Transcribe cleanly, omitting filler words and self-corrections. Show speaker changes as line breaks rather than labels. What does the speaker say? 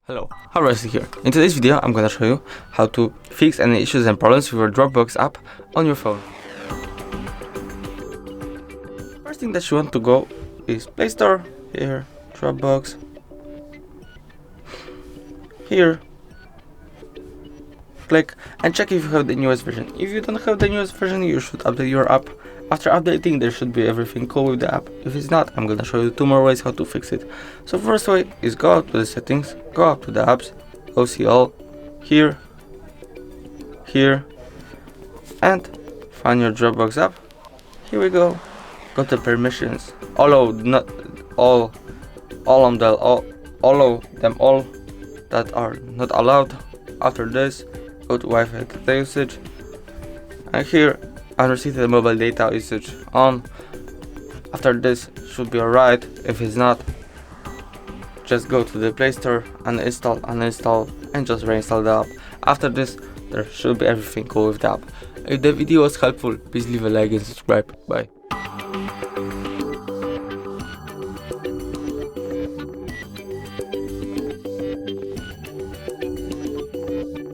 Hello, Harvester here. In today's video, I'm gonna show you how to fix any issues and problems with your Dropbox app on your phone. First thing that you want to go is Play Store, here, Dropbox, here, click and check if you have the newest version. If you don't have the newest version, you should update your app. After updating, there should be everything cool with the app. If it's not, I'm gonna show you 2 more ways how to fix it. So first way is go out to the settings, go up to the apps, go see all, here, and find your Dropbox app. Here we go. Go to permissions. Allow them all that are not allowed. After this, go to Wi-Fi data usage, and here unrestricted mobile data usage on. After this should be alright. If it's not, just go to the Play Store and uninstall and just reinstall the app. After this, there should be everything cool with the app. If the video was helpful, please leave a like and subscribe. Bye.